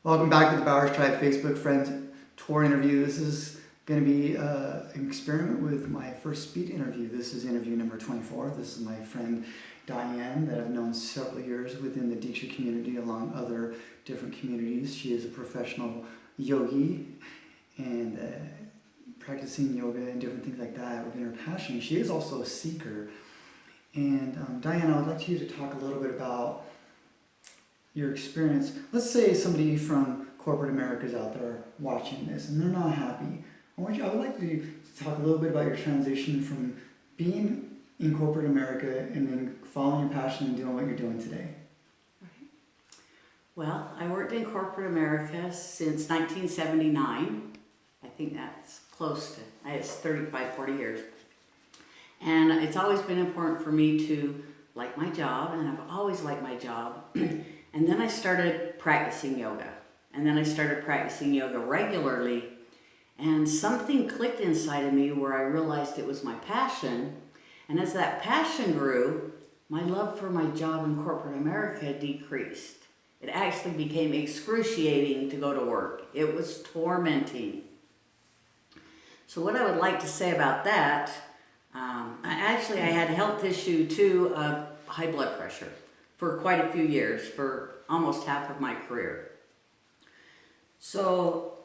Welcome back to the Bowers Tribe Facebook Friends Tour interview. This is going to be an experiment with my first speed interview. This is interview number 24. This is my friend Diane that I've known several years within the Diksha community along other different communities. She is a professional yogi and practicing yoga and different things like that within her passion. She is also a seeker. And Diane, I would like you to talk a little bit about your experience. Let's say somebody from corporate America is out there watching this and they're not happy. I would like to talk a little bit about your transition from being in corporate America and then following your passion and doing what you're doing today. Right. Well, I worked in corporate America since 1979. I think that's close to, it's 35, 40 years. And it's always been important for me to like my job, and I've always liked my job. And then I started practicing yoga. And then I started practicing yoga regularly. And something clicked inside of me where I realized it was my passion. And as that passion grew, my love for my job in corporate America decreased. It actually became excruciating to go to work. It was tormenting. So what I would like to say about that, I had a health issue too of high blood pressure for quite a few years, for almost half of my career. So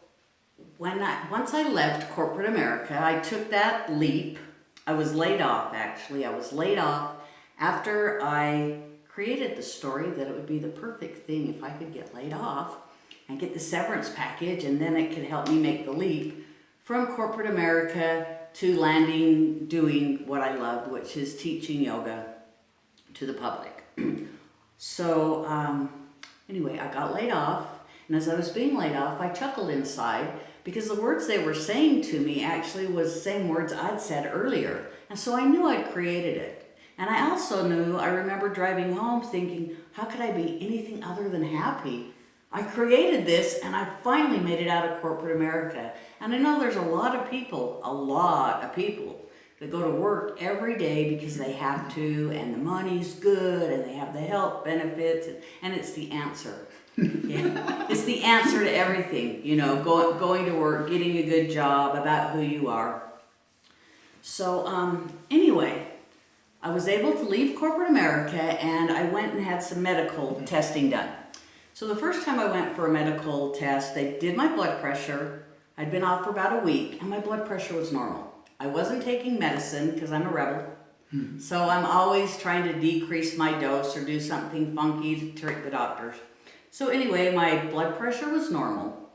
once I left corporate America, I took that leap. I was laid off, actually. I was laid off after I created the story that it would be the perfect thing if I could get laid off and get the severance package, and then it could help me make the leap from corporate America to landing doing what I loved, which is teaching yoga to the public. So anyway, I got laid off, and as I was being laid off, I chuckled inside because the words they were saying to me actually was the same words I'd said earlier. And so I knew I'd created it. And I also knew, I remember driving home thinking, how could I be anything other than happy? I created this, and I finally made it out of corporate America. And I know there's a lot of people that go to work every day because they have to, and the money's good, and they have the health benefits, and it's the answer. Yeah. It's the answer to everything, going to work, getting a good job, about who you are. So anyway, I was able to leave corporate America, and I went and had some medical testing done. So the first time I went for a medical test, they did my blood pressure. I'd been off for about a week, and my blood pressure was normal. I wasn't taking medicine because I'm a rebel. So I'm always trying to decrease my dose or do something funky to trick the doctors. So anyway, my blood pressure was normal.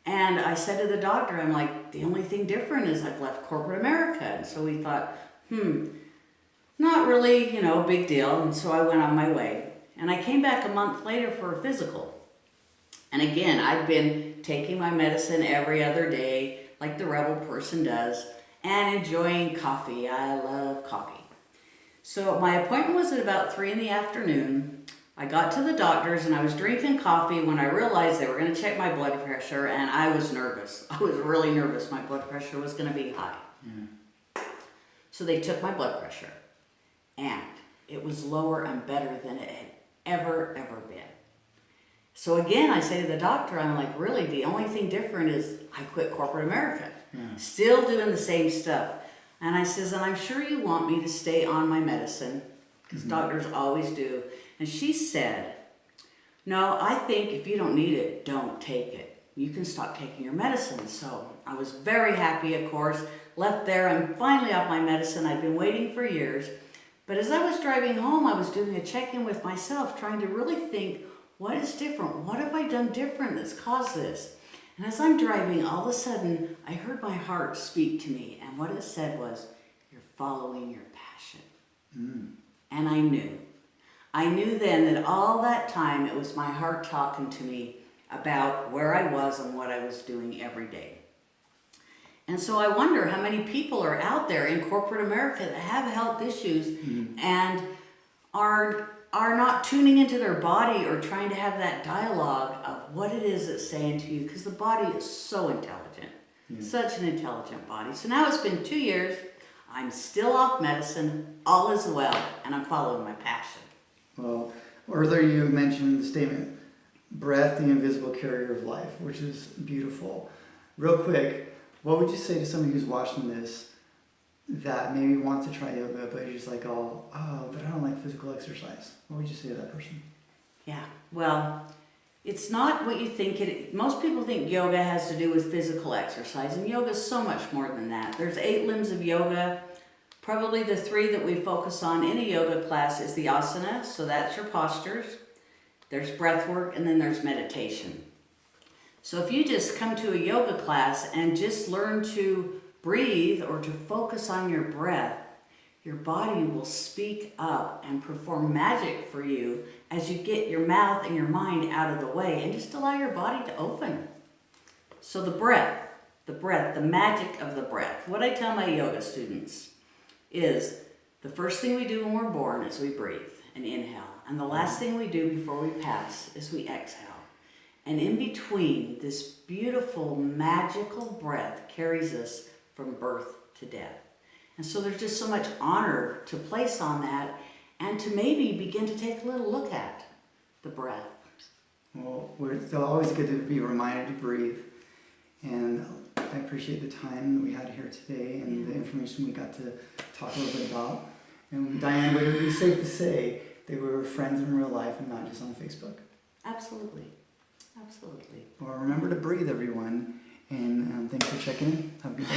And I said to the doctor, I'm like, the only thing different is I've left corporate America. And so we thought, not really, big deal. And so I went on my way. And I came back a month later for a physical. And again, I'd been taking my medicine every other day, like the rebel person does, and enjoying coffee. I love coffee. So my appointment was at about 3 p.m. I got to the doctor's and I was drinking coffee when I realized they were going to check my blood pressure, and I was nervous. I was really nervous. My blood pressure was going to be high. So they took my blood pressure, and it was lower and better than it had ever been. So again, I say to the doctor, I'm like, really, the only thing different is I quit corporate America. Still doing the same stuff. And I says, and I'm sure you want me to stay on my medicine, because doctors always do. And she said, no, I think if you don't need it, don't take it. You can stop taking your medicine. So I was very happy, of course, left there. I'm finally off my medicine. I've been waiting for years. But as I was driving home, I was doing a check-in with myself, trying to really think, what is different? What have I done different that's caused this? And as I'm driving, all of a sudden, I heard my heart speak to me. And what it said was, you're following your passion. And I knew. I knew then that all that time, it was my heart talking to me about where I was and what I was doing every day. And so I wonder how many people are out there in corporate America that have health issues and are not tuning into their body or trying to have that dialogue of what it is that's saying to you, because the body is so intelligent, such an intelligent body. So now it's been 2 years, I'm still off medicine, all is well, and I'm following my passion. Well, earlier you mentioned the statement, breath, the invisible carrier of life, which is beautiful. Real quick, what would you say to somebody who's watching this that maybe wants to try yoga, but you're just like, oh, but I don't like physical exercise? What would you say to that person? Yeah, well, it's not what you think it. Most people think yoga has to do with physical exercise, and yoga is so much more than that. There's 8 limbs of yoga. Probably the 3 that we focus on in a yoga class is the asana, so that's your postures. There's breath work, and then there's meditation. So if you just come to a yoga class and just learn to breathe or to focus on your breath, your body will speak up and perform magic for you as you get your mouth and your mind out of the way and just allow your body to open. So the breath, the magic of the breath. What I tell my yoga students is the first thing we do when we're born is we breathe and inhale. And the last thing we do before we pass is we exhale. And in between, this beautiful, magical breath carries us from birth to death. And so there's just so much honor to place on that and to maybe begin to take a little look at the breath. Well, it's always good to be reminded to breathe. And I appreciate the time that we had here today and the information we got to talk a little bit about. And Diane, would it be safe to say they were friends in real life and not just on Facebook? Absolutely. Absolutely. Well, remember to breathe, everyone. And thanks for checking in. Have a good day.